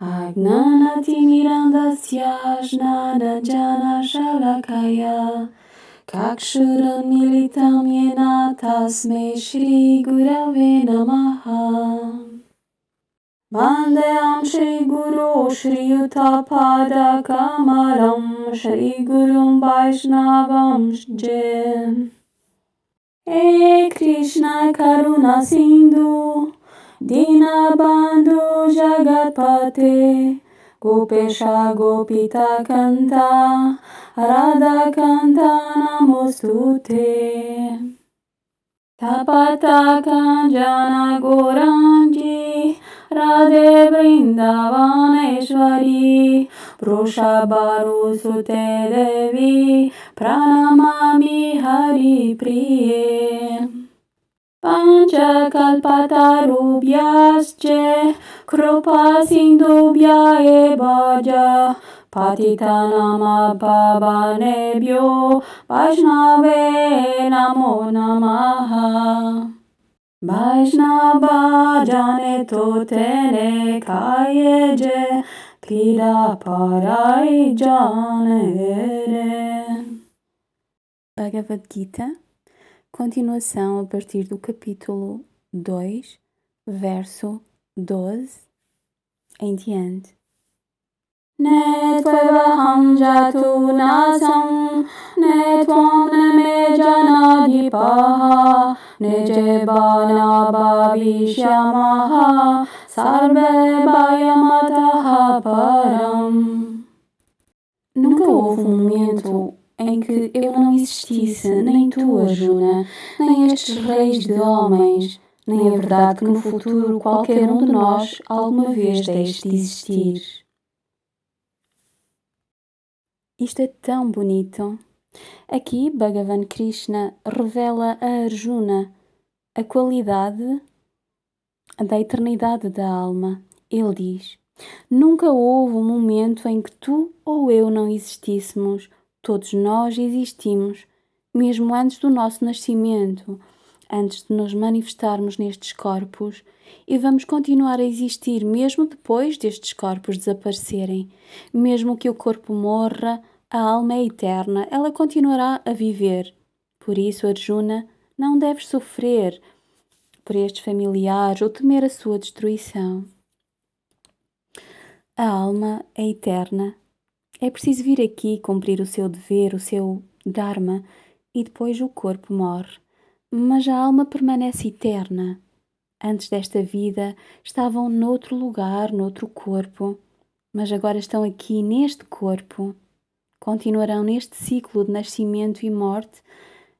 Agnanatimirandasya shalakaya Kakshuram militam yena tasmai Shri Gurave Namaha. Vandeham Shri Guru Shri Yuttapada Kamalam Shri Gurum Vaishnavam Jem. He Krishna Karuna Sindhu Dinabandhu Jagatpate Gopesha Gopita Kanta Radha Kanta Namostute Tapata Kanjana Goranji Radhe Vrindavaneshwari Vrishabharu Sute Devi Pranamami Hari Priye Panchakalpatarubhyascha Krupa Sindhubhya Evaja Patitanam Pavanebhyo Vaishnave Namo Namaha. Vaishnava Jane Totene Kayeje Pira Parai Janere. Bhagavad Gita, continuação a partir do capítulo 2, verso 12 em diante. Netvevaham jatu nasam netvam me janadipaha nejebana bhavishyamaha sarve bhayamataha param. Nunca houve um momento em que eu não existisse, nem tu, Arjuna, nem estes reis de homens, nem é verdade que no futuro qualquer um de nós alguma vez deixe de existir. Isto é tão bonito. Aqui Bhagavan Krishna revela a Arjuna a qualidade da eternidade da alma. Ele diz: nunca houve um momento em que tu ou eu não existíssemos. Todos nós existimos, mesmo antes do nosso nascimento, antes de nos manifestarmos nestes corpos, e vamos continuar a existir mesmo depois destes corpos desaparecerem. Mesmo que o corpo morra, a alma é eterna, ela continuará a viver. Por isso, Arjuna, não deves sofrer por estes familiares ou temer a sua destruição. A alma é eterna. É preciso vir aqui cumprir o seu dever, o seu dharma, e depois o corpo morre. Mas a alma permanece eterna. Antes desta vida estavam noutro lugar, noutro corpo, mas agora estão aqui neste corpo. Continuarão neste ciclo de nascimento e morte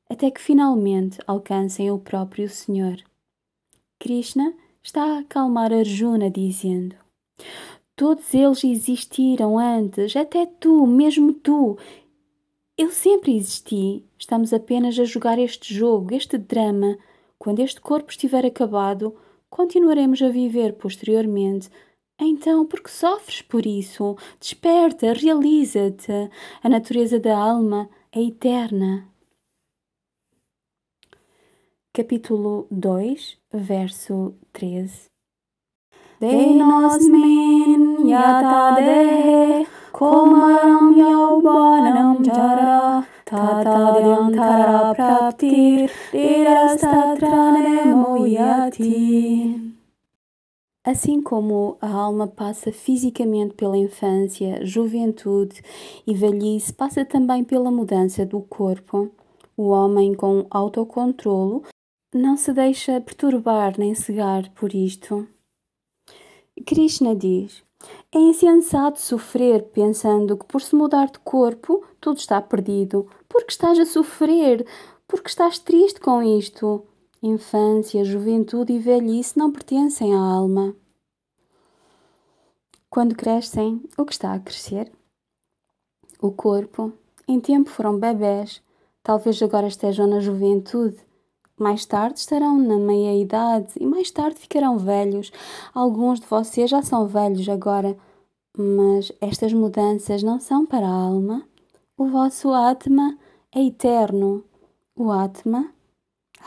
até que finalmente alcancem o próprio Senhor. Krishna está a acalmar Arjuna dizendo: todos eles existiram antes, até tu, mesmo tu. Eu sempre existi. Estamos apenas a jogar este jogo, este drama. Quando este corpo estiver acabado, continuaremos a viver posteriormente. Então, por que sofres por isso? Desperta, realiza-te. A natureza da alma é eterna. Capítulo 2, verso 13. Denosmin yata dehe komaram yaubanam jara tatadhyantara praptir dirastatra nemoyati. Assim como a alma passa fisicamente pela infância, juventude e velhice, passa também pela mudança do corpo. O homem com autocontrolo não se deixa perturbar nem cegar por isto. Krishna diz: é insensato sofrer pensando que por se mudar de corpo tudo está perdido. Por que estás a sofrer? Por que estás triste com isto? Infância, juventude e velhice não pertencem à alma. Quando crescem, o que está a crescer? O corpo. Em tempo foram bebés, talvez agora estejam na juventude. Mais tarde estarão na meia-idade e mais tarde ficarão velhos. Alguns de vocês já são velhos agora, mas estas mudanças não são para a alma. O vosso Atma é eterno. O Atma,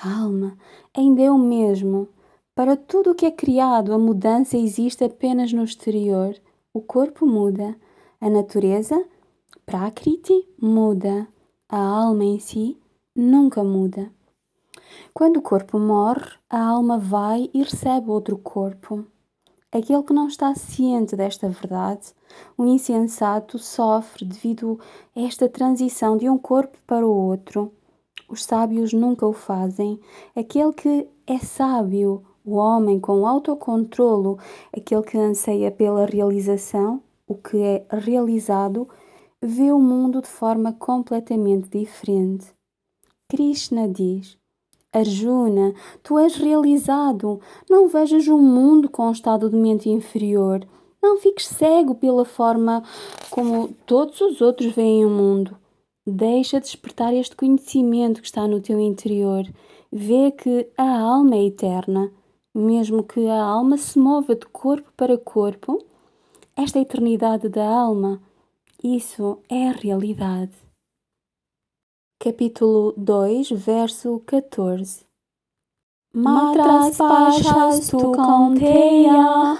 a alma, ainda é o mesmo. Para tudo o que é criado, a mudança existe apenas no exterior. O corpo muda, a natureza, Prakriti, muda, a alma em si nunca muda. Quando o corpo morre, a alma vai e recebe outro corpo. Aquele que não está ciente desta verdade, o insensato, sofre devido a esta transição de um corpo para o outro. Os sábios nunca o fazem. Aquele que é sábio, o homem com autocontrolo, aquele que anseia pela realização, o que é realizado, vê o mundo de forma completamente diferente. Krishna diz: Arjuna, tu és realizado. Não vejas o mundo com um estado de mente inferior. Não fiques cego pela forma como todos os outros veem o mundo. Deixa despertar este conhecimento que está no teu interior. Vê que a alma é eterna. Mesmo que a alma se mova de corpo para corpo, esta eternidade da alma, isso é a realidade. Capítulo 2, verso 14. Matras pashastu kaunteya,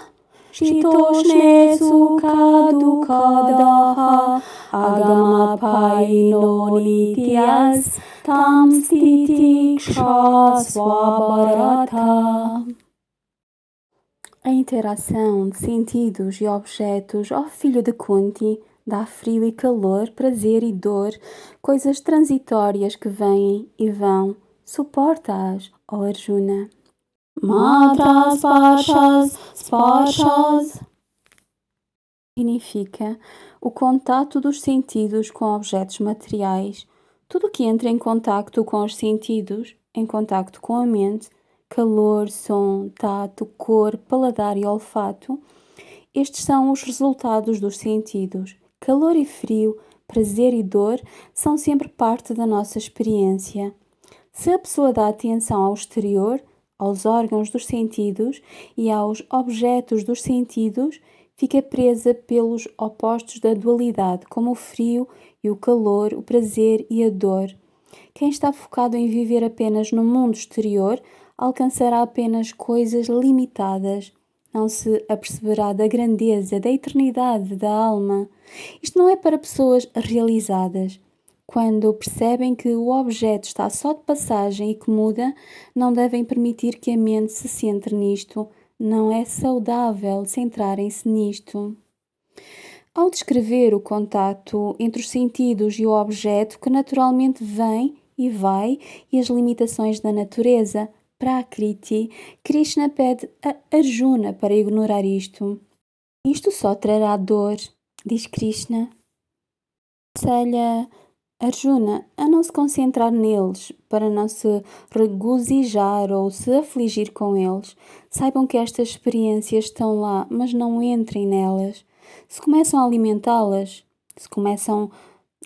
shitoshne sukadukadaha, agamapaino nityas, tam stitiksha swabharata. A interação de sentidos e objetos, ó filho de Kunti, dá frio e calor, prazer e dor, coisas transitórias que vêm e vão. Suporta-as, ó Arjuna. Matras Sparshas Sparshas significa o contato dos sentidos com objetos materiais. Tudo que entra em contacto com os sentidos, em contacto com a mente, calor, som, tato, cor, paladar e olfato, estes são os resultados dos sentidos. Calor e frio, prazer e dor são sempre parte da nossa experiência. Se a pessoa dá atenção ao exterior, aos órgãos dos sentidos e aos objetos dos sentidos, fica presa pelos opostos da dualidade, como o frio e o calor, o prazer e a dor. Quem está focado em viver apenas no mundo exterior, alcançará apenas coisas limitadas. Não se aperceberá da grandeza, da eternidade da alma. Isto não é para pessoas realizadas. Quando percebem que o objeto está só de passagem e que muda, não devem permitir que a mente se centre nisto. Não é saudável centrarem-se nisto. Ao descrever o contato entre os sentidos e o objeto que naturalmente vem e vai e as limitações da natureza, Prakriti, Krishna pede a Arjuna para ignorar isto. Isto só trará dor, diz Krishna. Aconselha Arjuna a não se concentrar neles, para não se regozijar ou se afligir com eles. Saibam que estas experiências estão lá, mas não entrem nelas. Se começam a alimentá-las, se começam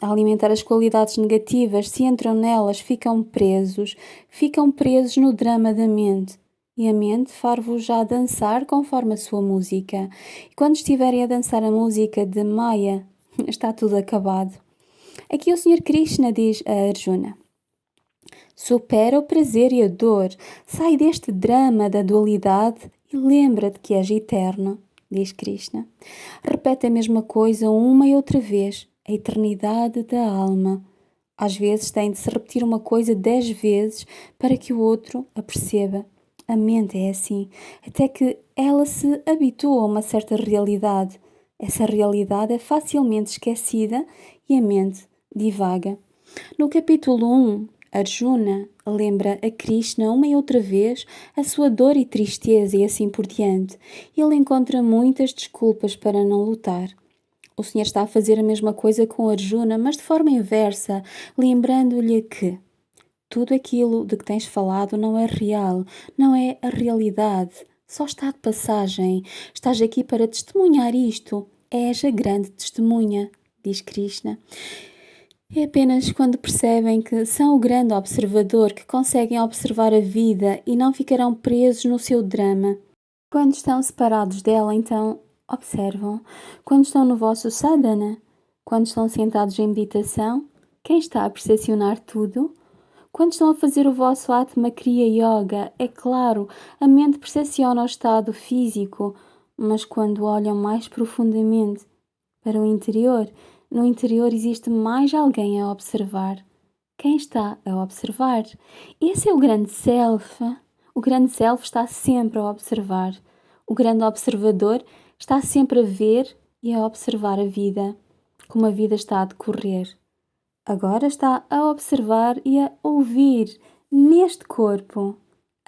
a alimentar as qualidades negativas, se entram nelas, ficam presos no drama da mente. E a mente far-vos já dançar conforme a sua música. E quando estiverem a dançar a música de Maya, está tudo acabado. Aqui o Sr. Krishna diz a Arjuna: supera o prazer e a dor, sai deste drama da dualidade e lembra-te que és eterno, diz Krishna. Repete a mesma coisa uma e outra vez, a eternidade da alma. Às vezes tem de se repetir uma coisa 10 vezes para que o outro a perceba. A mente é assim, até que ela se habitua a uma certa realidade. Essa realidade é facilmente esquecida e a mente divaga. No capítulo 1, Arjuna lembra a Krishna uma e outra vez a sua dor e tristeza e assim por diante. Ele encontra muitas desculpas para não lutar. O Senhor está a fazer a mesma coisa com Arjuna, mas de forma inversa, lembrando-lhe que tudo aquilo de que tens falado não é real, não é a realidade, só está de passagem. Estás aqui para testemunhar isto. És a grande testemunha, diz Krishna. É apenas quando percebem que são o grande observador que conseguem observar a vida e não ficarão presos no seu drama. Quando estão separados dela, então observam. Quando estão no vosso sadhana, quando estão sentados em meditação, quem está a percepcionar tudo? Quando estão a fazer o vosso Atma Kriya Yoga, é claro, a mente percepciona o estado físico, mas quando olham mais profundamente para o interior, no interior existe mais alguém a observar. Quem está a observar? Esse é o grande self. O grande self está sempre a observar. O grande observador está sempre a ver e a observar a vida, como a vida está a decorrer. Agora está a observar e a ouvir neste corpo.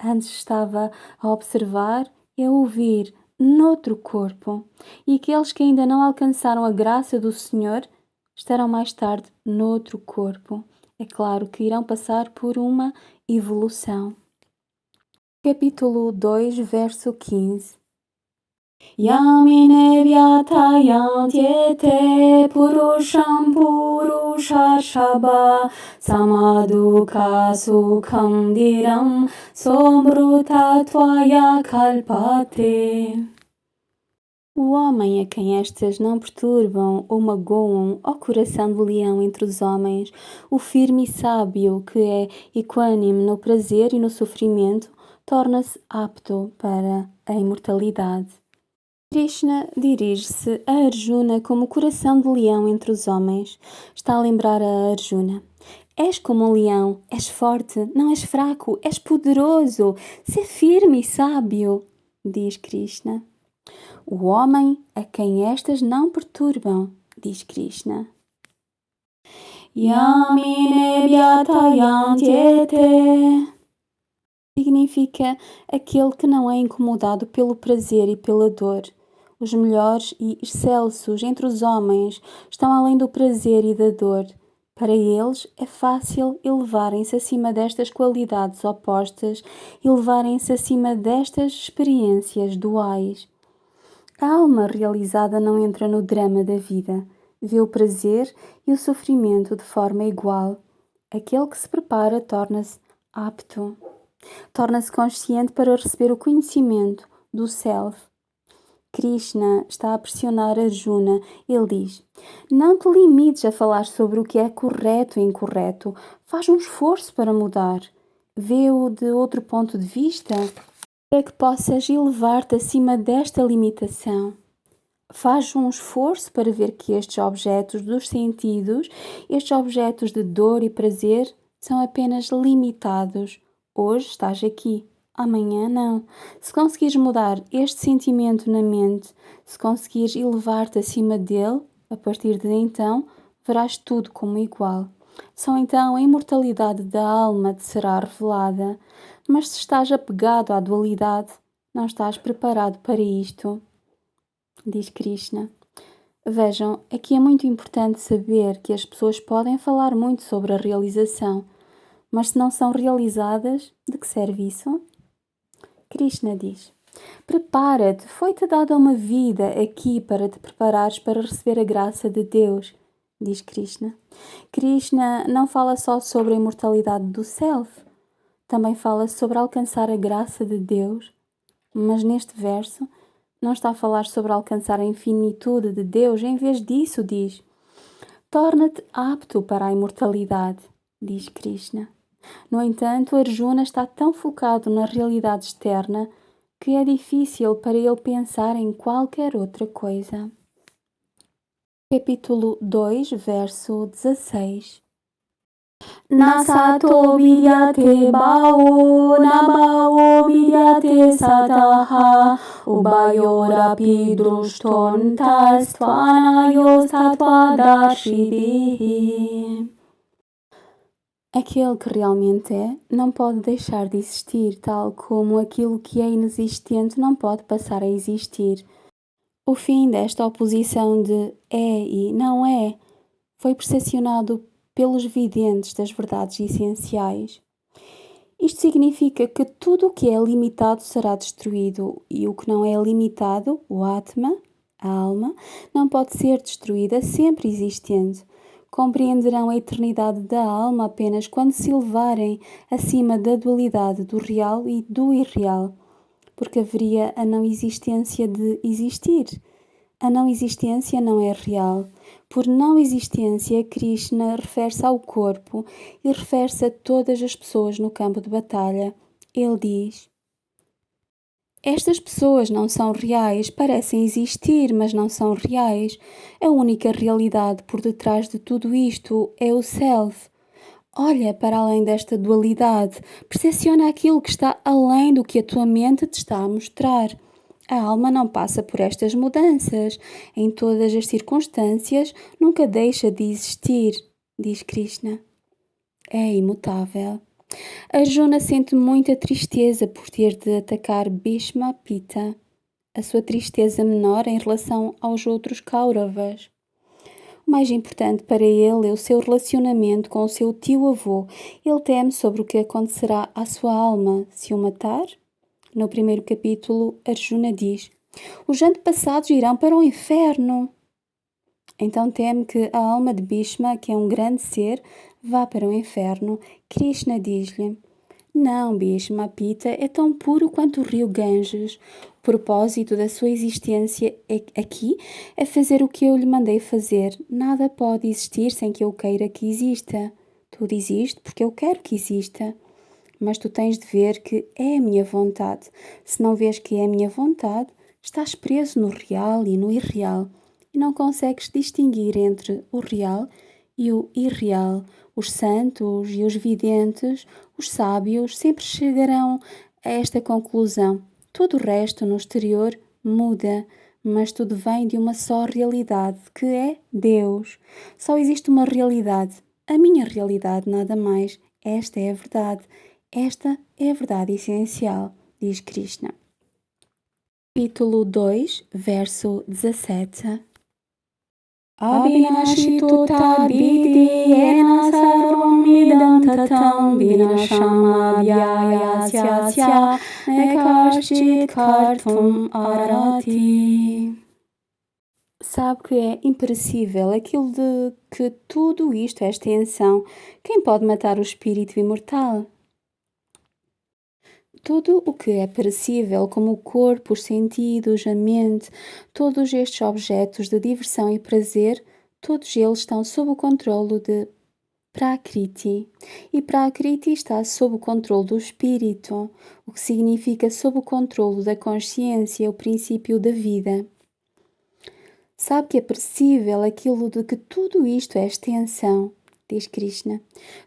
Antes estava a observar e a ouvir noutro corpo. E aqueles que ainda não alcançaram a graça do Senhor estarão mais tarde noutro corpo. É claro que irão passar por uma evolução. Capítulo 2, verso 15. Yamine Vyatayantyete Purusham Purushashaba Samaduka Sukham Diram Somrutattvaya Kalpate. O homem a quem estas não perturbam ou magoam o coração de leão entre os homens, o firme e sábio que é equânime no prazer e no sofrimento, torna-se apto para a imortalidade. Krishna dirige-se a Arjuna como o coração de leão entre os homens. Está a lembrar a Arjuna. És como um leão, és forte, não és fraco, és poderoso, sê firme e sábio, diz Krishna. O homem a quem estas não perturbam, diz Krishna. Yamine Vyatayantyete significa aquele que não é incomodado pelo prazer e pela dor. Os melhores e excelsos entre os homens estão além do prazer e da dor. Para eles é fácil elevarem-se acima destas qualidades opostas e elevarem-se acima destas experiências duais. A alma realizada não entra no drama da vida, vê o prazer e o sofrimento de forma igual. Aquele que se prepara torna-se apto. Torna-se consciente para receber o conhecimento do Self. Krishna está a pressionar Arjuna. Ele diz: não te limites a falar sobre o que é correto e incorreto. Faz um esforço para mudar. Vê-o de outro ponto de vista para que possas elevar-te acima desta limitação. Faz um esforço para ver que estes objetos dos sentidos, estes objetos de dor e prazer, são apenas limitados. Hoje estás aqui, amanhã não. Se conseguires mudar este sentimento na mente, se conseguires elevar-te acima dele, a partir de então, verás tudo como igual. Só então a imortalidade da alma te será revelada. Mas se estás apegado à dualidade, não estás preparado para isto, diz Krishna. Vejam, aqui é muito importante saber que as pessoas podem falar muito sobre a realização, mas se não são realizadas, de que serve isso? Krishna diz: prepara-te, foi-te dada uma vida aqui para te preparares para receber a graça de Deus, diz Krishna. Krishna não fala só sobre a imortalidade do Self, também fala sobre alcançar a graça de Deus, mas neste verso não está a falar sobre alcançar a infinitude de Deus, em vez disso diz: torna-te apto para a imortalidade, diz Krishna. No entanto, Arjuna está tão focado na realidade externa que é difícil para ele pensar em qualquer outra coisa. Capítulo 2, verso 16. Nasato vidyate bhavo, nabhavo vidyate sataha, ubayorapi drushtontas tvanayos tatvadarshidhi. Aquele que realmente é, não pode deixar de existir, tal como aquilo que é inexistente não pode passar a existir. O fim desta oposição de é e não é foi percepcionado pelos videntes das verdades essenciais. Isto significa que tudo o que é limitado será destruído e o que não é limitado, o Atma, a alma, não pode ser destruído, é sempre existente. Compreenderão a eternidade da alma apenas quando se elevarem acima da dualidade do real e do irreal, porque haveria a não existência de existir. A não existência não é real. Por não existência, Krishna refere-se ao corpo e refere-se a todas as pessoas no campo de batalha. Ele diz: Estas pessoas não são reais, parecem existir, mas não são reais. A única realidade por detrás de tudo isto é o Self. Olha para além desta dualidade, percepciona aquilo que está além do que a tua mente te está a mostrar. A alma não passa por estas mudanças. Em todas as circunstâncias, nunca deixa de existir, diz Krishna. É imutável. Arjuna sente muita tristeza por ter de atacar Bhishma Pitta, a sua tristeza menor em relação aos outros Kauravas. O mais importante para ele é o seu relacionamento com o seu tio-avô. Ele teme sobre o que acontecerá à sua alma se o matar. No primeiro capítulo, Arjuna diz: os antepassados irão para o inferno. Então teme que a alma de Bhishma, que é um grande ser, vá para o inferno. Krishna diz-lhe: não, Bhishma Pitta é tão puro quanto o rio Ganges. O propósito da sua existência aqui é fazer o que eu lhe mandei fazer. Nada pode existir sem que eu queira que exista. Tudo existe porque eu quero que exista. Mas tu tens de ver que é a minha vontade. Se não vês que é a minha vontade, estás preso no real e no irreal e não consegues distinguir entre o real e o irreal. Os santos e os videntes, os sábios, sempre chegarão a esta conclusão. Todo o resto no exterior muda, mas tudo vem de uma só realidade, que é Deus. Só existe uma realidade, a minha realidade, nada mais. Esta é a verdade. Esta é a verdade essencial, diz Krishna. Capítulo 2, verso 17. Abhinashitu tadvidi yena sarvam idam tatam vinashamabhyayasyasya nekaschit kartum arati. Sabe que é imperecível aquilo de que tudo isto é extensão. Quem pode matar o espírito imortal? Tudo o que é perecível, como o corpo, os sentidos, a mente, todos estes objetos de diversão e prazer, todos eles estão sob o controlo de Prakriti. E Prakriti está sob o controle do espírito, o que significa sob o controle da consciência, o princípio da vida. Sabe que é perecível aquilo de que tudo isto é extensão, diz Krishna.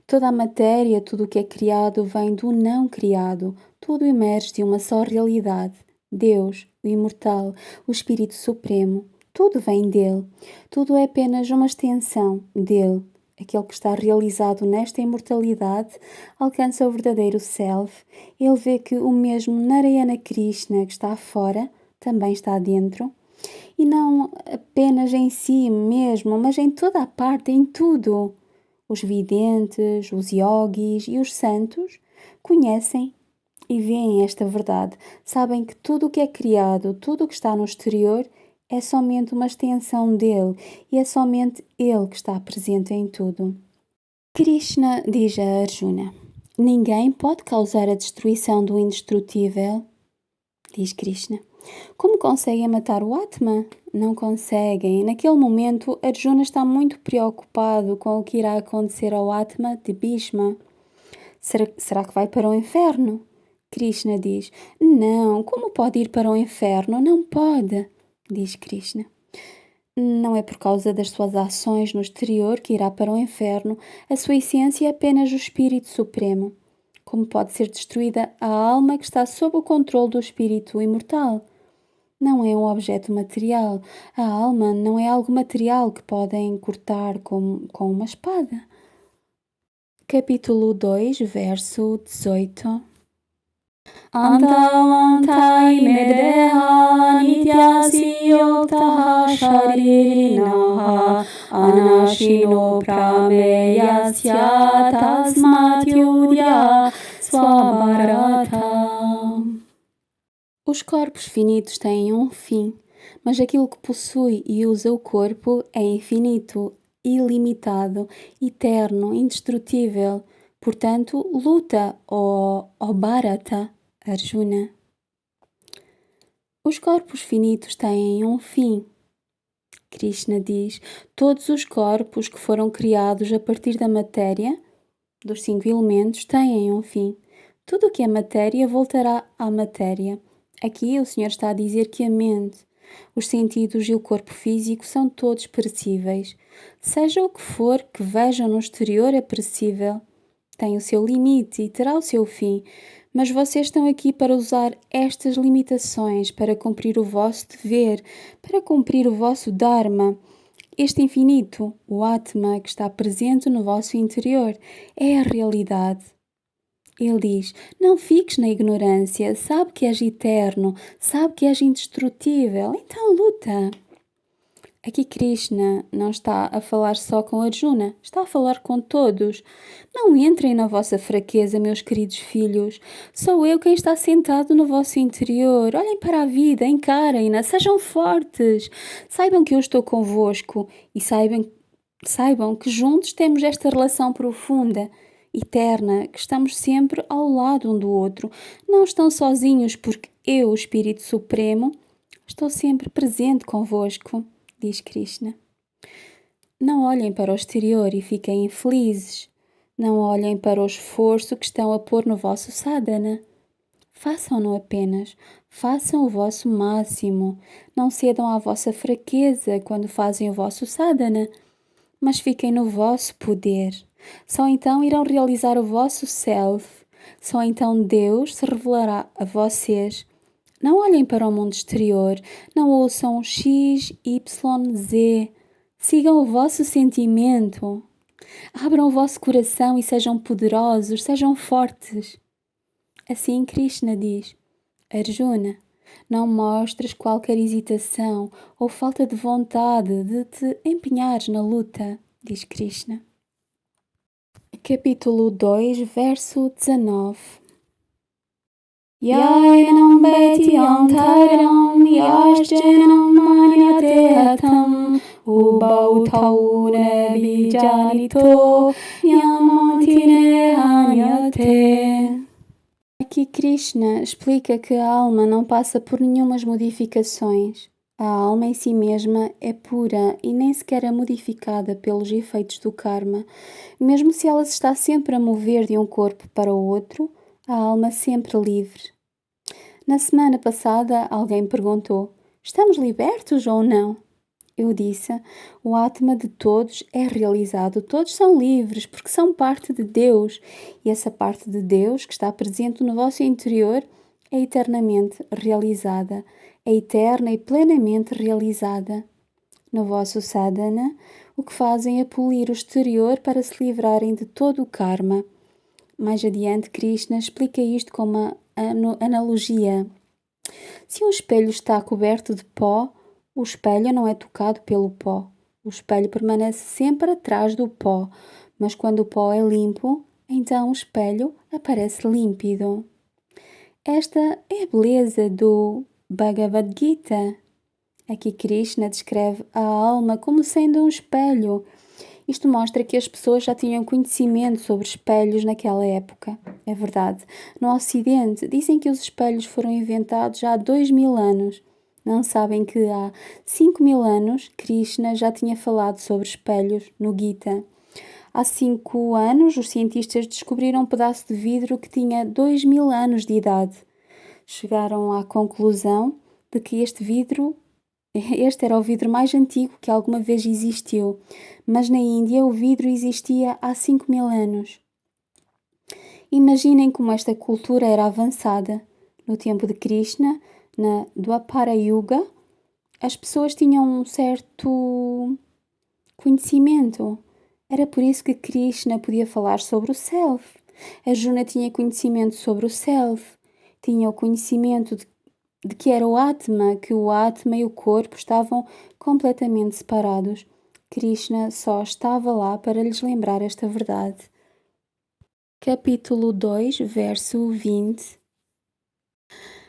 Toda a matéria, tudo o que é criado vem do não criado, tudo emerge de uma só realidade. Deus, o imortal, o Espírito Supremo, tudo vem dele. Tudo é apenas uma extensão dele. Aquele que está realizado nesta imortalidade alcança o verdadeiro Self. Ele vê que o mesmo Narayana Krishna que está fora também está dentro. E não apenas em si mesmo, mas em toda a parte, em tudo. Os videntes, os yogis e os santos conhecem e veem esta verdade. Sabem que tudo o que é criado, tudo o que está no exterior, é somente uma extensão dele e é somente ele que está presente em tudo. Krishna diz a Arjuna: ninguém pode causar a destruição do indestrutível, diz Krishna. Como conseguem matar o Atma? Não conseguem. Naquele momento, Arjuna está muito preocupado com o que irá acontecer ao Atma de Bhishma. Será que vai para o inferno? Krishna diz: não, como pode ir para o inferno? Não pode, diz Krishna. Não é por causa das suas ações no exterior que irá para o inferno. A sua essência é apenas o Espírito Supremo. Como pode ser destruída a alma que está sob o controle do Espírito imortal? Não é um objeto material. A alma não é algo material que podem cortar com uma espada. Capítulo 2, verso 18. Antavantai medeha nityasi yoktaha sharirinaha anashino prameyasya tasmat yudhya swabharata. Os corpos finitos têm um fim, mas aquilo que possui e usa o corpo é infinito, ilimitado, eterno, indestrutível. Portanto, luta, ó Bharata, Arjuna. Os corpos finitos têm um fim. Krishna diz: todos os corpos que foram criados a partir da matéria, dos 5 elementos, têm um fim. Tudo o que é matéria voltará à matéria. Aqui o Senhor está a dizer que a mente, os sentidos e o corpo físico são todos perecíveis. Seja o que for que vejam no exterior é perecível. Tem o seu limite e terá o seu fim, mas vocês estão aqui para usar estas limitações para cumprir o vosso dever, para cumprir o vosso Dharma. Este infinito, o Atma, que está presente no vosso interior, é a realidade. Ele diz: não fiques na ignorância, sabe que és eterno, sabe que és indestrutível, então luta. Aqui Krishna não está a falar só com Arjuna, está a falar com todos. Não entrem na vossa fraqueza, meus queridos filhos. Sou eu quem está sentado no vosso interior. Olhem para a vida, encarem-na, sejam fortes. Saibam que eu estou convosco e saibam que juntos temos esta relação profunda, eterna, que estamos sempre ao lado um do outro. Não estão sozinhos porque eu, o Espírito Supremo, estou sempre presente convosco, diz Krishna. Não olhem para o exterior e fiquem infelizes. Não olhem para o esforço que estão a pôr no vosso sadhana. Façam-no apenas. Façam o vosso máximo. Não cedam à vossa fraqueza quando fazem o vosso sadhana, mas fiquem no vosso poder. Só então irão realizar o vosso self. Só então Deus se revelará a vocês. Não olhem para o mundo exterior, não ouçam X, Y, Z. Sigam o vosso sentimento. Abram o vosso coração e sejam poderosos, sejam fortes. Assim Krishna diz: Arjuna, não mostres qualquer hesitação ou falta de vontade de te empenhares na luta, diz Krishna. Capítulo 2, verso 19. Yainam beti antaram yashjanam manyate hatam ubau taune bijanito yamantine hanyate. Aqui Krishna explica que a alma não passa por nenhumas modificações. A alma em si mesma é pura e nem sequer é modificada pelos efeitos do karma. Mesmo se ela se está sempre a mover de um corpo para o outro, a alma sempre livre. Na semana passada, alguém perguntou: estamos libertos ou não? Eu disse: o Atma de todos é realizado, todos são livres porque são parte de Deus e essa parte de Deus que está presente no vosso interior é eternamente realizada, é eterna e plenamente realizada. No vosso sadhana, o que fazem é polir o exterior para se livrarem de todo o karma. Mais adiante, Krishna explica isto com uma analogia. Se um espelho está coberto de pó, o espelho não é tocado pelo pó. O espelho permanece sempre atrás do pó, mas quando o pó é limpo, então o espelho aparece límpido. Esta é a beleza do Bhagavad Gita. Aqui Krishna descreve a alma como sendo um espelho. Isto mostra que as pessoas já tinham conhecimento sobre espelhos naquela época. É verdade. No Ocidente, dizem que os espelhos foram inventados já há 2000 anos. Não sabem que há 5000 anos Krishna já tinha falado sobre espelhos no Gita. Há 5 anos, os cientistas descobriram um pedaço de vidro que tinha 2000 anos de idade. Chegaram à conclusão de que este era o vidro mais antigo que alguma vez existiu, mas na Índia o vidro existia há 5000 anos. Imaginem como esta cultura era avançada. No tempo de Krishna, na Dwapara Yuga, as pessoas tinham um certo conhecimento. Era por isso que Krishna podia falar sobre o Self. Arjuna tinha conhecimento sobre o Self. Tinha o conhecimento de que era o Atma, que o Atma e o corpo estavam completamente separados. Krishna só estava lá para lhes lembrar esta verdade. Capítulo 2, verso 20.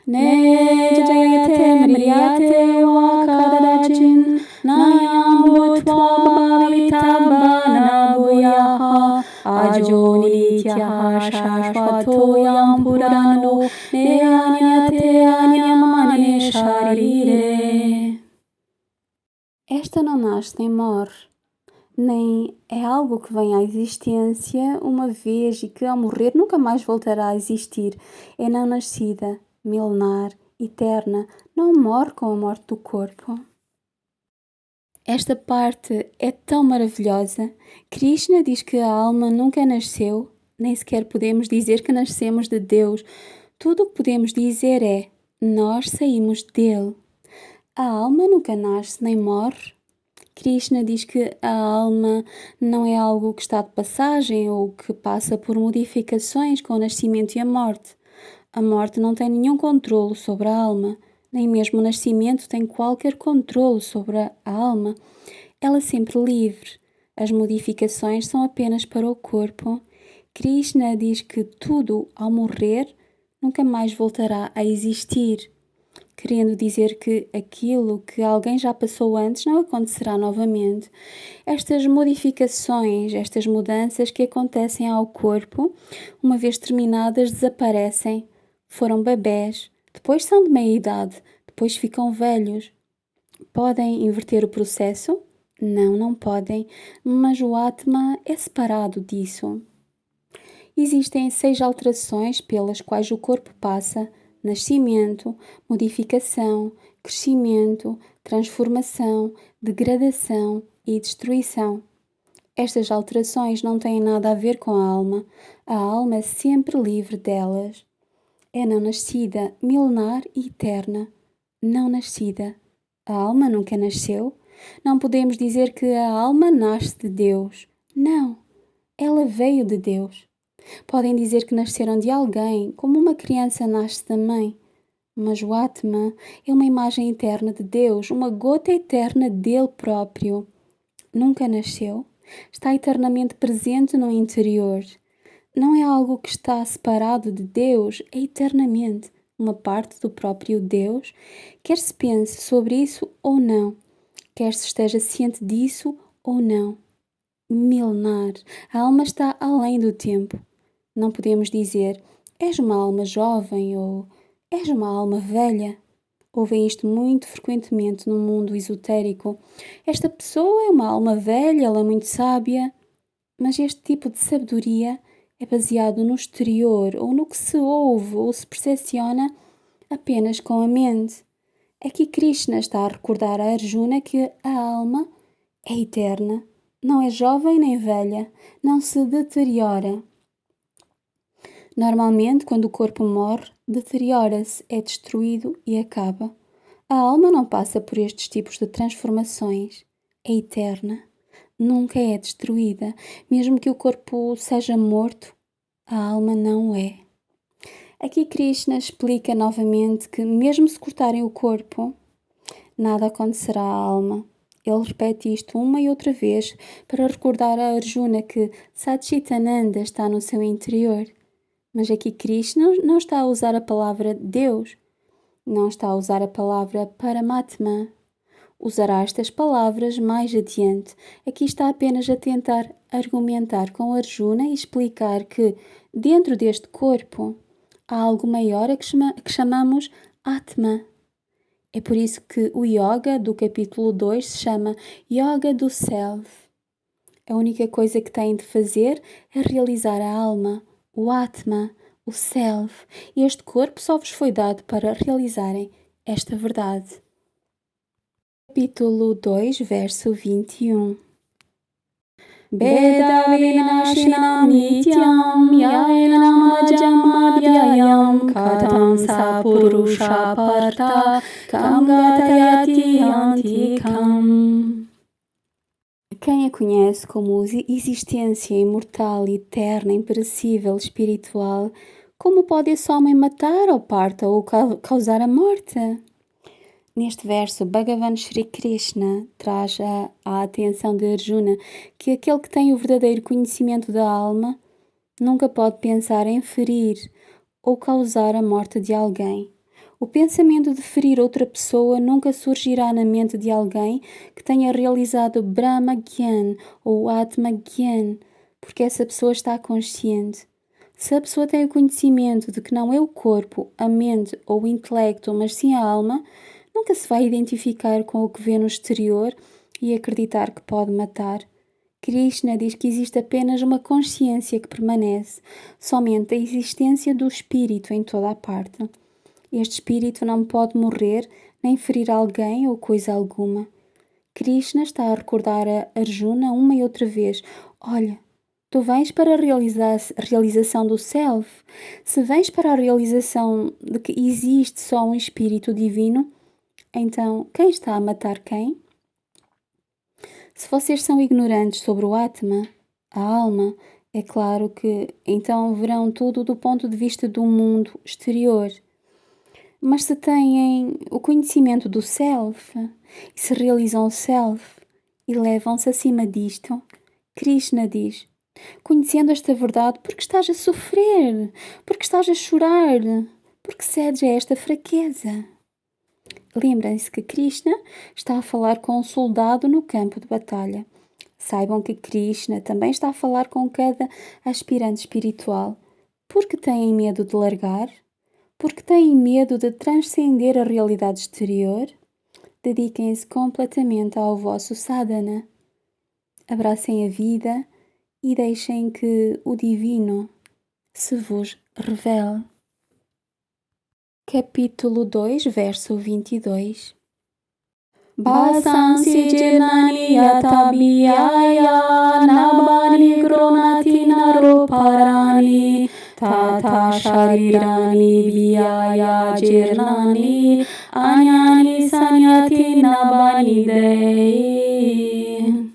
Ne jayate mriyate wa kadachin nayam bhutva bhavitabhana bhuyaha ajo nityaha shashvatoyam purano neanyate anyamane sharire. Esta não nasce nem morre, nem é algo que vem à existência uma vez e que ao morrer nunca mais voltará a existir. É não nascida, milenar, eterna, não morre com a morte do corpo. Esta parte é tão maravilhosa. Krishna diz que a alma nunca nasceu, nem sequer podemos dizer que nascemos de Deus. Tudo o que podemos dizer é: nós saímos dele. A alma nunca nasce nem morre. Krishna diz que a alma não é algo que está de passagem ou que passa por modificações com o nascimento e a morte. A morte não tem nenhum controlo sobre a alma, nem mesmo o nascimento tem qualquer controlo sobre a alma. Ela é sempre livre. As modificações são apenas para o corpo. Krishna diz que tudo, ao morrer, nunca mais voltará a existir, querendo dizer que aquilo que alguém já passou antes não acontecerá novamente. Estas modificações, estas mudanças que acontecem ao corpo, uma vez terminadas, desaparecem. Foram bebés, depois são de meia-idade, depois ficam velhos. Podem inverter o processo? Não, não podem, mas o Atma é separado disso. Existem 6 alterações pelas quais o corpo passa: nascimento, modificação, crescimento, transformação, degradação e destruição. Estas alterações não têm nada a ver com a alma. A alma é sempre livre delas. É não nascida, milenar e eterna. Não nascida. A alma nunca nasceu. Não podemos dizer que a alma nasce de Deus. Não, ela veio de Deus. Podem dizer que nasceram de alguém, como uma criança nasce da mãe. Mas o Atma é uma imagem eterna de Deus, uma gota eterna dele próprio. Nunca nasceu. Está eternamente presente no interior. Não é algo que está separado de Deus, é eternamente uma parte do próprio Deus, quer se pense sobre isso ou não, quer se esteja ciente disso ou não. Milenar. A alma está além do tempo. Não podemos dizer: és uma alma jovem ou és uma alma velha. Ouvem isto muito frequentemente no mundo esotérico. Esta pessoa é uma alma velha, ela é muito sábia. Mas este tipo de sabedoria é baseado no exterior ou no que se ouve ou se percepciona apenas com a mente. Aqui Krishna está a recordar a Arjuna que a alma é eterna, não é jovem nem velha, não se deteriora. Normalmente, quando o corpo morre, deteriora-se, é destruído e acaba. A alma não passa por estes tipos de transformações. É eterna. Nunca é destruída. Mesmo que o corpo seja morto, a alma não é. Aqui Krishna explica novamente que mesmo se cortarem o corpo, nada acontecerá à alma. Ele repete isto uma e outra vez para recordar a Arjuna que Satchitananda está no seu interior. Mas aqui Krishna não está a usar a palavra Deus, não está a usar a palavra Paramatma. Usará estas palavras mais adiante. Aqui está apenas a tentar argumentar com Arjuna e explicar que dentro deste corpo há algo maior a que chamamos Atma. É por isso que o Yoga do capítulo 2 se chama Yoga do Self. A única coisa que têm de fazer é realizar a alma, o Atma, o Self. E este corpo só vos foi dado para realizarem esta verdade. Capítulo 2, verso 21. Veda vinashinam nityam yainam ajam katam sa purusha parta kam gatayati antikam. Quem a conhece como existência imortal, eterna, imperecível, espiritual, como pode esse homem matar ou parta ou causar a morte? Neste verso, Bhagavan Shri Krishna traz à atenção de Arjuna que aquele que tem o verdadeiro conhecimento da alma nunca pode pensar em ferir ou causar a morte de alguém. O pensamento de ferir outra pessoa nunca surgirá na mente de alguém que tenha realizado Brahma Gyan ou Atma Gyan, porque essa pessoa está consciente. Se a pessoa tem o conhecimento de que não é o corpo, a mente ou o intelecto, mas sim a alma, nunca se vai identificar com o que vê no exterior e acreditar que pode matar. Krishna diz que existe apenas uma consciência que permanece, somente a existência do espírito em toda a parte. Este espírito não pode morrer nem ferir alguém ou coisa alguma. Krishna está a recordar a Arjuna uma e outra vez: olha, tu vens para a realização do Self. Se vens para a realização de que existe só um espírito divino, então quem está a matar quem? Se vocês são ignorantes sobre o Atma, a alma, é claro que então verão tudo do ponto de vista do mundo exterior. Mas se têm o conhecimento do Self, e se realizam o Self, e levam-se acima disto, Krishna diz: conhecendo esta verdade, porque estás a sofrer, porque estás a chorar, porque cedes a esta fraqueza. Lembrem-se que Krishna está a falar com um soldado no campo de batalha. Saibam que Krishna também está a falar com cada aspirante espiritual. Porque têm medo de largar? Porque têm medo de transcender a realidade exterior? Dediquem-se completamente ao vosso sadhana. Abracem a vida e deixem que o divino se vos revele. Capítulo 2, verso 22. Basansi jirnani yatabiyaya nabani gronati naroparani tata sharirani biyaya jirnani anyani sanyati nabani dei.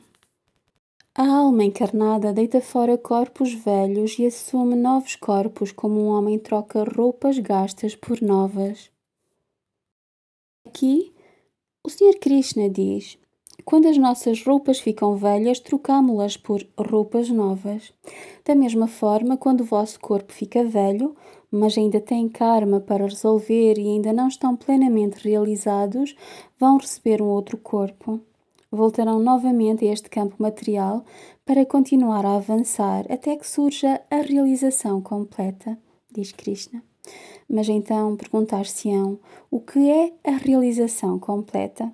A alma encarnada deita fora corpos velhos e assume novos corpos como um homem troca roupas gastas por novas. Aqui, o Sr. Krishna diz: quando as nossas roupas ficam velhas, trocámo-las por roupas novas. Da mesma forma, quando o vosso corpo fica velho, mas ainda tem karma para resolver e ainda não estão plenamente realizados, vão receber um outro corpo. Voltarão novamente a este campo material para continuar a avançar até que surja a realização completa, diz Krishna. Mas então perguntar-se-ão: o que é a realização completa?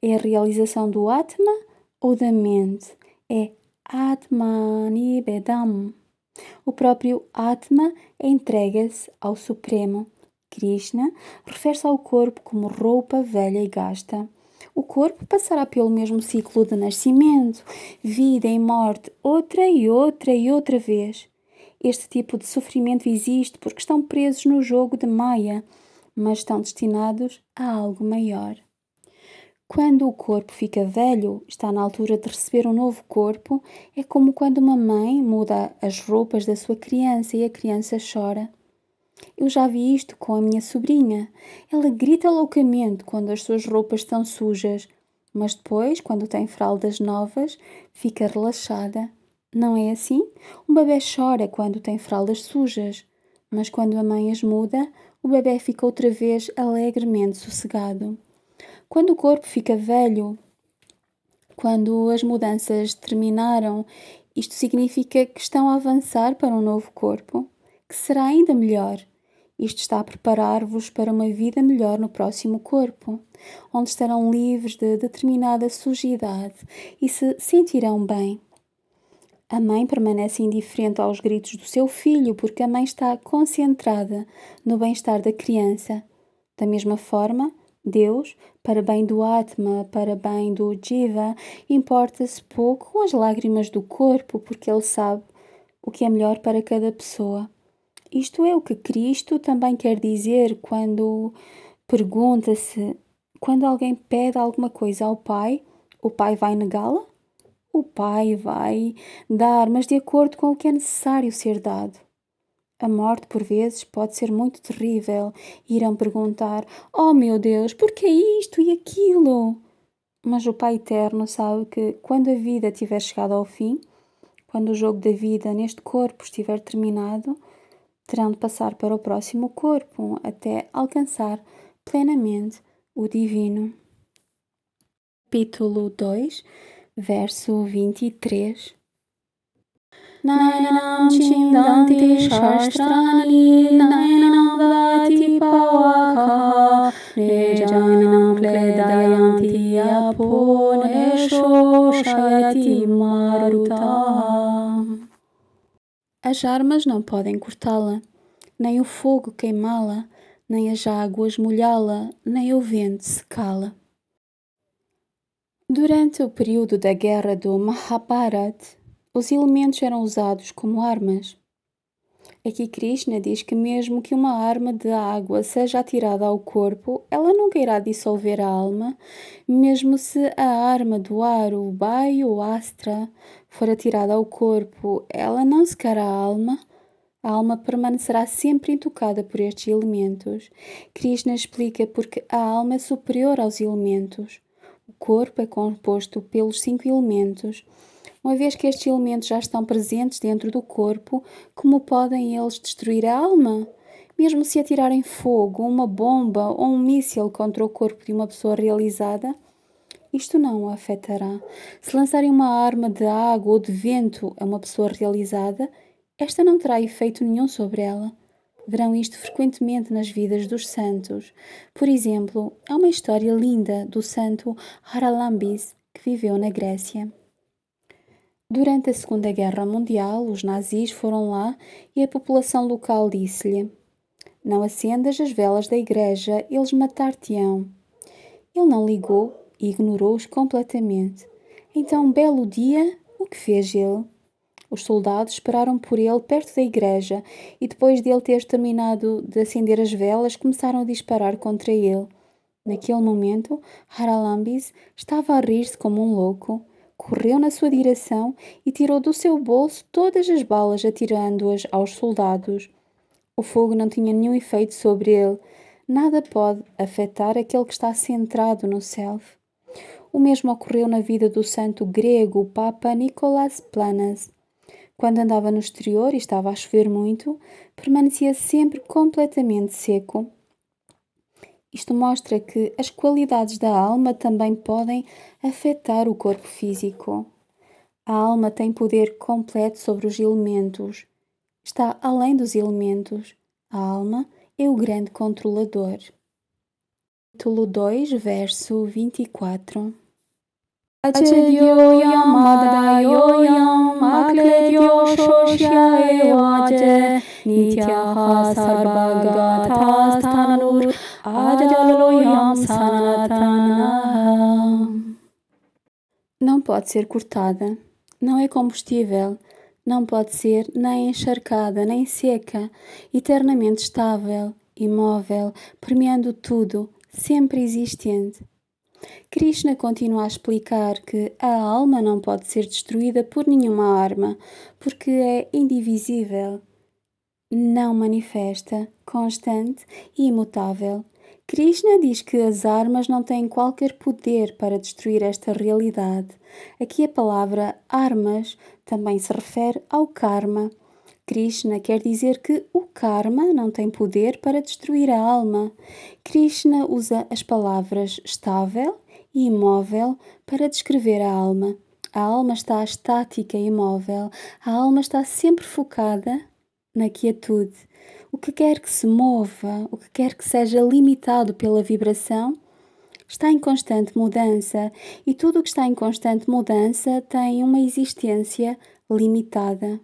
É a realização do Atma ou da mente? É Atmanibedam. O próprio Atma entrega-se ao Supremo. Krishna refere-se ao corpo como roupa velha e gasta. O corpo passará pelo mesmo ciclo de nascimento, vida e morte, outra e outra e outra vez. Este tipo de sofrimento existe porque estão presos no jogo de Maya, mas estão destinados a algo maior. Quando o corpo fica velho, está na altura de receber um novo corpo, é como quando uma mãe muda as roupas da sua criança e a criança chora. Eu já vi isto com a minha sobrinha. Ela grita loucamente quando as suas roupas estão sujas, mas depois, quando tem fraldas novas, fica relaxada. Não é assim? Um bebê chora quando tem fraldas sujas, mas quando a mãe as muda, o bebê fica outra vez alegremente sossegado. Quando o corpo fica velho, quando as mudanças terminaram, isto significa que estão a avançar para um novo corpo, que será ainda melhor. Isto está a preparar-vos para uma vida melhor no próximo corpo, onde estarão livres de determinada sujidade e se sentirão bem. A mãe permanece indiferente aos gritos do seu filho porque a mãe está concentrada no bem-estar da criança. Da mesma forma, Deus, para bem do Atma, para bem do Jiva, importa-se pouco com as lágrimas do corpo porque Ele sabe o que é melhor para cada pessoa. Isto é o que Cristo também quer dizer quando pergunta-se: quando alguém pede alguma coisa ao Pai, o Pai vai negá-la? O Pai vai dar, mas de acordo com o que é necessário ser dado. A morte, por vezes, pode ser muito terrível e irão perguntar: oh meu Deus, por que isto e aquilo? Mas o Pai Eterno sabe que quando a vida tiver chegado ao fim, quando o jogo da vida neste corpo estiver terminado, terão de passar para o próximo corpo até alcançar plenamente o Divino. Capítulo 2, verso 23. Nainam Chindanti Shastrani Nainam Dati Pawaka Nejainam Kledayanti Apo Nesho Shayati Maruta. As armas não podem cortá-la, nem o fogo queimá-la, nem as águas molhá-la, nem o vento secá-la. Durante o período da guerra do Mahabharata, os elementos eram usados como armas. Aqui Krishna diz que mesmo que uma arma de água seja atirada ao corpo, ela nunca irá dissolver a alma, mesmo se a arma do ar, o Vayu ou Astra, for atirada ao corpo, ela não secará a alma permanecerá sempre intocada por estes elementos. Krishna explica porque a alma é superior aos elementos. O corpo é composto pelos 5 elementos. Uma vez que estes elementos já estão presentes dentro do corpo, como podem eles destruir a alma? Mesmo se atirarem fogo, uma bomba ou um míssil contra o corpo de uma pessoa realizada, isto não o afetará. Se lançarem uma arma de água ou de vento a uma pessoa realizada, esta não terá efeito nenhum sobre ela. Verão isto frequentemente nas vidas dos santos. Por exemplo, há uma história linda do santo Haralambis, que viveu na Grécia. Durante a Segunda Guerra Mundial, os nazis foram lá e a população local disse-lhe: "Não acendas as velas da igreja, eles matar-te-ão." Ele não ligou e ignorou-os completamente. Então, um belo dia, o que fez ele? Os soldados esperaram por ele perto da igreja e depois de ele ter terminado de acender as velas, começaram a disparar contra ele. Naquele momento, Haralambis estava a rir-se como um louco. Correu na sua direção e tirou do seu bolso todas as balas, atirando-as aos soldados. O fogo não tinha nenhum efeito sobre ele. Nada pode afetar aquele que está centrado no self. O mesmo ocorreu na vida do santo grego, o Papa Nicolas Planas. Quando andava no exterior e estava a chover muito, permanecia sempre completamente seco. Isto mostra que as qualidades da alma também podem afetar o corpo físico. A alma tem poder completo sobre os elementos. Está além dos elementos. A alma é o grande controlador. Capítulo 2, verso 24. Acedyoyam madayoyam akledyo shoshya evaje nityaha sarvagata stanur ajaloyam sanatana. Não pode ser cortada, não é combustível, não pode ser nem encharcada nem seca, eternamente estável, imóvel, permeando tudo, sempre existente. Krishna continua a explicar que a alma não pode ser destruída por nenhuma arma, porque é indivisível, não manifesta, constante e imutável. Krishna diz que as armas não têm qualquer poder para destruir esta realidade. Aqui a palavra armas também se refere ao karma. Krishna quer dizer que o karma não tem poder para destruir a alma. Krishna usa as palavras estável e imóvel para descrever a alma. A alma está estática e imóvel. A alma está sempre focada na quietude. O que quer que se mova, o que quer que seja limitado pela vibração, está em constante mudança, e tudo o que está em constante mudança tem uma existência limitada.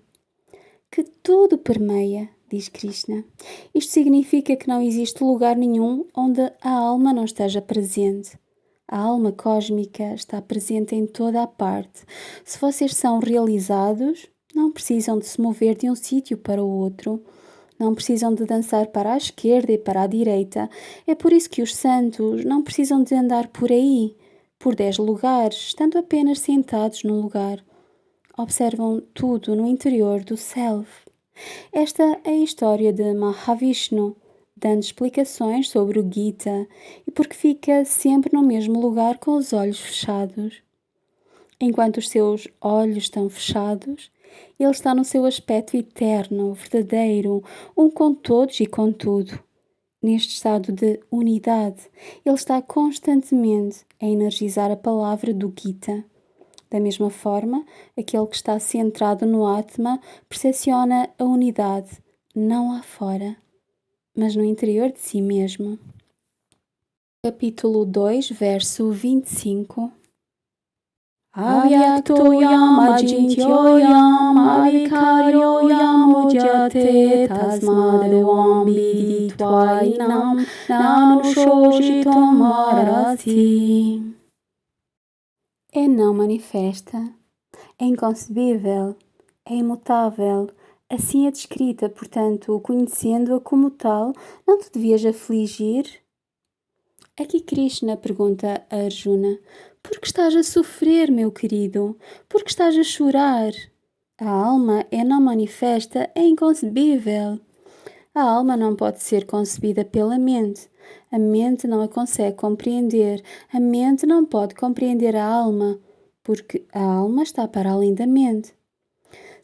Que tudo permeia, diz Krishna. Isto significa que não existe lugar nenhum onde a alma não esteja presente. A alma cósmica está presente em toda a parte. Se vocês são realizados, não precisam de se mover de um sítio para o outro. Não precisam de dançar para a esquerda e para a direita. É por isso que os santos não precisam de andar por aí, por 10 lugares, estando apenas sentados num lugar. Observam tudo no interior do Self. Esta é a história de Mahavishnu, dando explicações sobre o Gita e porque fica sempre no mesmo lugar com os olhos fechados. Enquanto os seus olhos estão fechados, ele está no seu aspecto eterno, verdadeiro, um com todos e com tudo. Neste estado de unidade, ele está constantemente a energizar a palavra do Gita. Da mesma forma, aquele que está centrado no Atma percepciona a unidade, não lá fora, mas no interior de si mesmo. Capítulo 2, verso 25. Avyaktoyam ajintyoyam avikaryoyam ujyate tasmadevam viditvainam nanushojitam arati. É não manifesta, é inconcebível, é imutável. Assim é descrita, portanto, conhecendo-a como tal, não te devias afligir? Aqui Krishna pergunta a Arjuna: por que estás a sofrer, meu querido? Por que estás a chorar? A alma é não manifesta, é inconcebível. A alma não pode ser concebida pela mente. A mente não a consegue compreender. A mente não pode compreender a alma, porque a alma está para além da mente.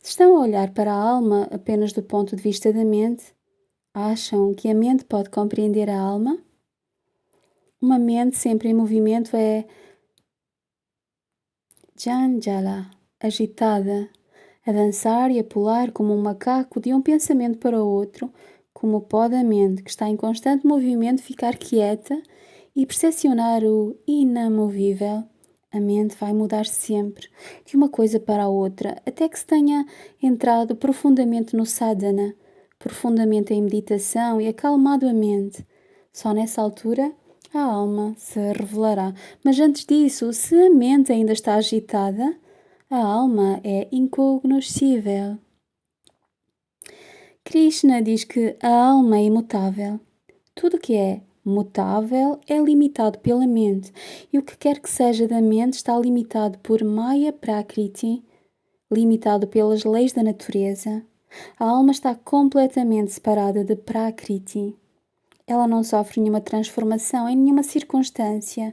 Se estão a olhar para a alma apenas do ponto de vista da mente, acham que a mente pode compreender a alma? Uma mente sempre em movimento é Janjala, agitada, a dançar e a pular como um macaco de um pensamento para o outro, como pode a mente, que está em constante movimento, ficar quieta e percepcionar o inamovível. A mente vai mudar sempre, de uma coisa para a outra, até que se tenha entrado profundamente no sadhana, profundamente em meditação e acalmado a mente. Só nessa altura a alma se revelará. Mas antes disso, se a mente ainda está agitada, a alma é incognoscível. Krishna diz que a alma é imutável. Tudo que é mutável é limitado pela mente, e o que quer que seja da mente está limitado por Maya Prakriti, limitado pelas leis da natureza. A alma está completamente separada de Prakriti. Ela não sofre nenhuma transformação em nenhuma circunstância.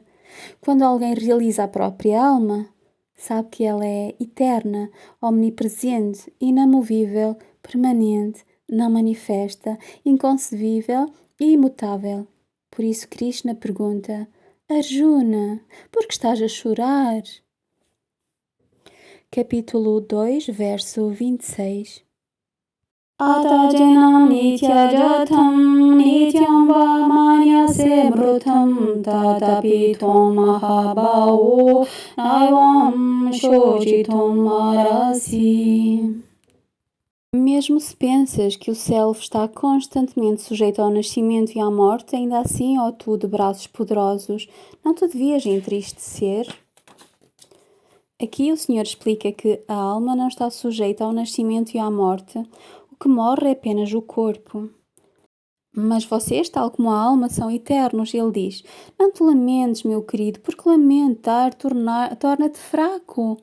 Quando alguém realiza a própria alma, sabe que ela é eterna, omnipresente, inamovível, permanente, não manifesta, inconcebível e imutável. Por isso Krishna pergunta: Arjuna, por que estás a chorar? Capítulo 2, verso 26. Atajenam nityajatam nityam va manyase mrutam tatapi tvam mahabhavo naivam shojitam arasi. Mesmo se pensas que o self está constantemente sujeito ao nascimento e à morte, ainda assim, ó tu de braços poderosos, não te devias entristecer? Aqui o Senhor explica que a alma não está sujeita ao nascimento e à morte. O que morre é apenas o corpo. Mas vocês, tal como a alma, são eternos. Ele diz: não te lamentes, meu querido, porque lamentar torna-te fraco.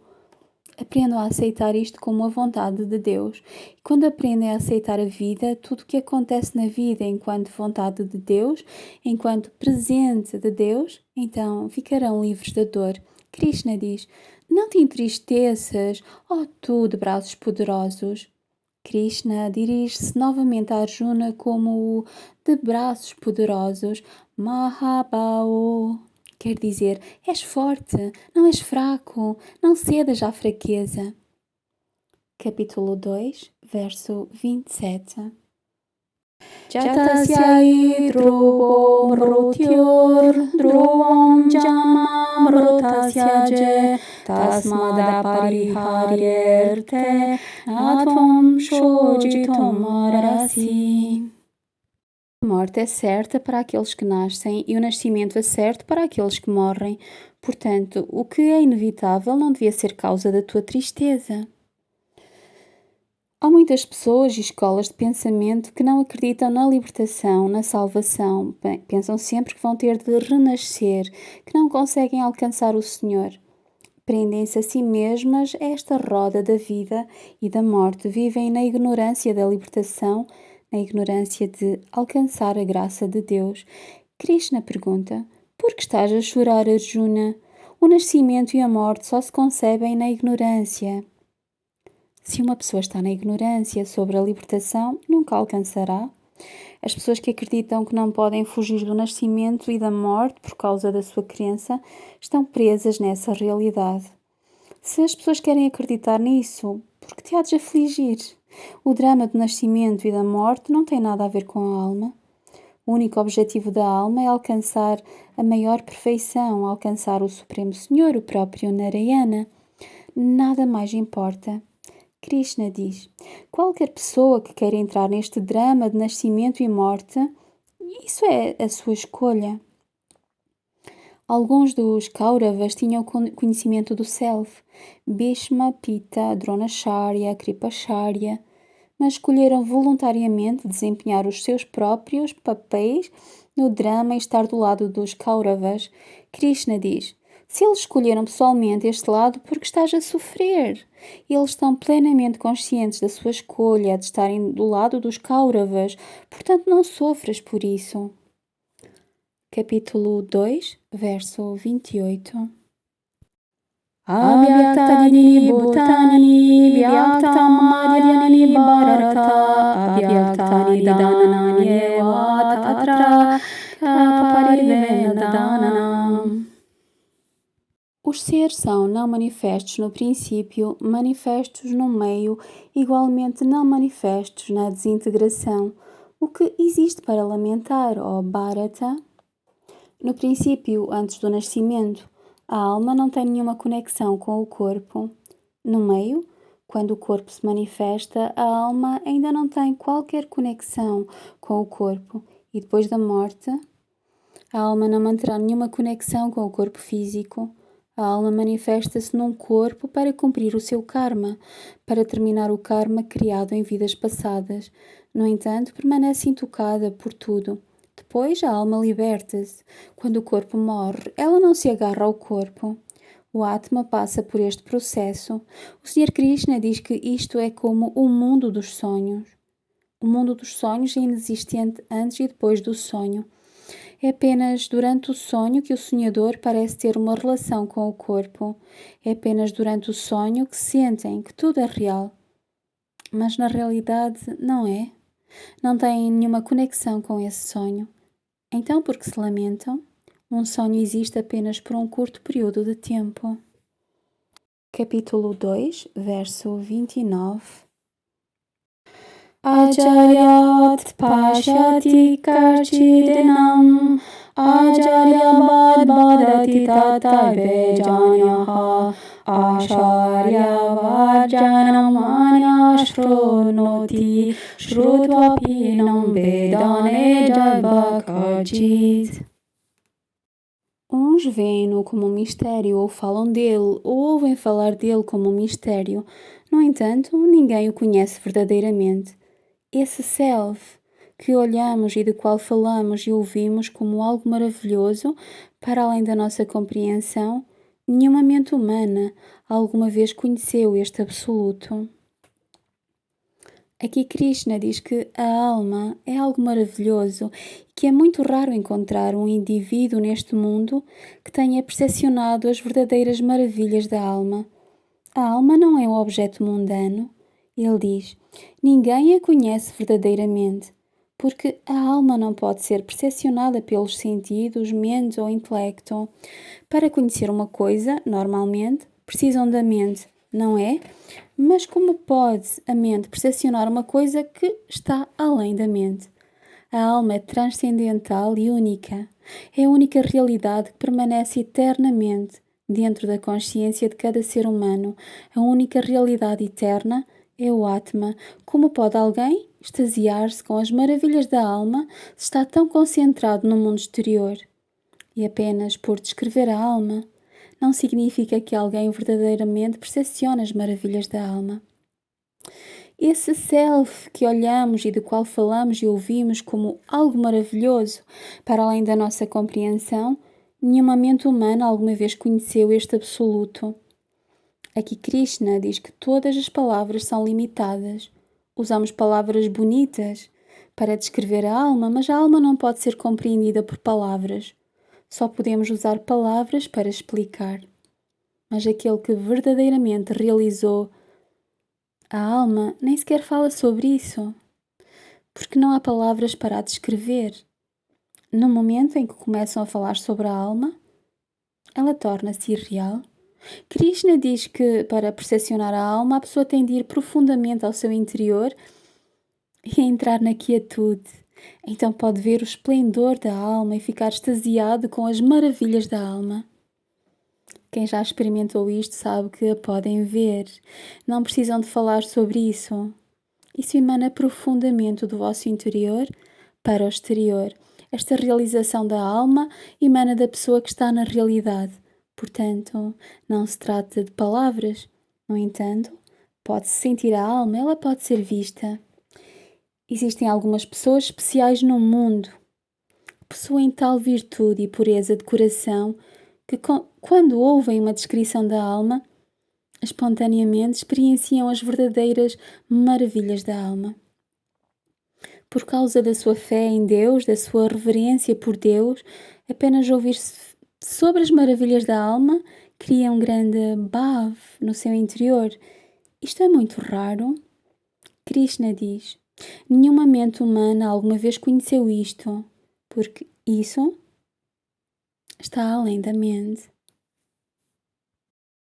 Aprendam a aceitar isto como a vontade de Deus. E quando aprendem a aceitar a vida, tudo o que acontece na vida enquanto vontade de Deus, enquanto presente de Deus, então ficarão livres da dor. Krishna diz: não te entristeças, ó tu de braços poderosos. Krishna dirige-se novamente a Arjuna como o de braços poderosos, Mahabhao. Quer dizer, és forte, não és fraco, não cedas à fraqueza. Capítulo 2, verso 27. Jatasya dhruvo mrutyor dhruvam jama mrutasya je tasmadapariharyerte natvam shojitam arasi. A morte é certa para aqueles que nascem e o nascimento é certo para aqueles que morrem. Portanto, o que é inevitável não devia ser causa da tua tristeza. Há muitas pessoas e escolas de pensamento que não acreditam na libertação, na salvação. Pensam sempre que vão ter de renascer, que não conseguem alcançar o Senhor. Prendem-se a si mesmas a esta roda da vida e da morte. Vivem na ignorância da libertação, na ignorância de alcançar a graça de Deus. Krishna pergunta: por que estás a chorar, Arjuna? O nascimento e a morte só se concebem na ignorância. Se uma pessoa está na ignorância sobre a libertação, nunca alcançará. As pessoas que acreditam que não podem fugir do nascimento e da morte por causa da sua crença estão presas nessa realidade. Se as pessoas querem acreditar nisso, por que te há de afligir? O drama do nascimento e da morte não tem nada a ver com a alma. O único objetivo da alma é alcançar a maior perfeição, alcançar o Supremo Senhor, o próprio Narayana. nada mais importa. Krishna diz: qualquer pessoa que queira entrar neste drama de nascimento e morte, isso é a sua escolha. Alguns dos Kauravas tinham conhecimento do Self, Bhishma, Pita, Dronacharya, Kripacharya, mas escolheram voluntariamente desempenhar os seus próprios papéis no drama e estar do lado dos Kauravas. Krishna diz: se eles escolheram pessoalmente este lado, porque estás a sofrer? Eles estão plenamente conscientes da sua escolha de estarem do lado dos Kauravas, portanto não sofras por isso. Capítulo 2, verso 28. Abhyaktadini bhutani vyaktamadhyani bharata abhyaktani danananyeva tatra kaparivedanam. Os seres são não manifestos no princípio, manifestos no meio, igualmente não manifestos na desintegração. O que existe para lamentar, ó Bharata? No princípio, antes do nascimento, a alma não tem nenhuma conexão com o corpo. No meio, quando o corpo se manifesta, a alma ainda não tem qualquer conexão com o corpo. E depois da morte, a alma não manterá nenhuma conexão com o corpo físico. A alma manifesta-se num corpo para cumprir o seu karma, para terminar o karma criado em vidas passadas. No entanto, permanece intocada por tudo. Depois a alma liberta-se. Quando o corpo morre, ela não se agarra ao corpo. O Atma passa por este processo. O Sr. Krishna diz que isto é como o mundo dos sonhos. O mundo dos sonhos é inexistente antes e depois do sonho. É apenas durante o sonho que o sonhador parece ter uma relação com o corpo. É apenas durante o sonho que sentem que tudo é real. Mas na realidade não é. Não têm nenhuma conexão com esse sonho. Então, por que se lamentam? Um sonho existe apenas por um curto período de tempo. Capítulo 2, verso 29. Acharyat pashyati karchidinam acharyabad badati tataive janyaha acharyavarjanam anyashronoti shrutvapi vedane jabakajit. Uns veem-no como um mistério ou falam dele ou ouvem falar dele como um mistério. No entanto, ninguém o conhece verdadeiramente. Esse Self que olhamos e do qual falamos e ouvimos como algo maravilhoso para além da nossa compreensão, nenhuma mente humana alguma vez conheceu este absoluto. Aqui Krishna diz que a alma é algo maravilhoso e que é muito raro encontrar um indivíduo neste mundo que tenha percepcionado as verdadeiras maravilhas da alma. A alma não é um objeto mundano. Ele diz: ninguém a conhece verdadeiramente, porque a alma não pode ser percepcionada pelos sentidos, mente ou intelecto. Para conhecer uma coisa, normalmente, precisam da mente, não é? Mas como pode a mente percepcionar uma coisa que está além da mente? A alma é transcendental e única. É a única realidade que permanece eternamente dentro da consciência de cada ser humano. A única realidade eterna é o Atma. Como pode alguém extasiar-se com as maravilhas da alma se está tão concentrado no mundo exterior? E apenas por descrever a alma, não significa que alguém verdadeiramente percepcione as maravilhas da alma. Esse Self que olhamos e do qual falamos e ouvimos como algo maravilhoso, para além da nossa compreensão, nenhuma mente humana alguma vez conheceu este absoluto. Aqui Krishna diz que todas as palavras são limitadas. Usamos palavras bonitas para descrever a alma, mas a alma não pode ser compreendida por palavras. Só podemos usar palavras para explicar. Mas aquele que verdadeiramente realizou a alma nem sequer fala sobre isso, porque não há palavras para a descrever. No momento em que começam a falar sobre a alma, ela torna-se irreal. Krishna diz que para percepcionar a alma, a pessoa tem de ir profundamente ao seu interior e entrar na quietude. Então pode ver o esplendor da alma e ficar extasiado com as maravilhas da alma. Quem já experimentou isto sabe que a podem ver. Não precisam de falar sobre isso. Isso emana profundamente do vosso interior para o exterior. Esta realização da alma emana da pessoa que está na realidade. Portanto, não se trata de palavras. No entanto, pode-se sentir a alma, ela pode ser vista. Existem algumas pessoas especiais no mundo que possuem tal virtude e pureza de coração que, quando ouvem uma descrição da alma, espontaneamente experienciam as verdadeiras maravilhas da alma. Por causa da sua fé em Deus, da sua reverência por Deus, apenas ouvir sobre as maravilhas da alma cria um grande bhav no seu interior. Isto é muito raro. Krishna diz: nenhuma mente humana alguma vez conheceu isto, porque isso está além da mente.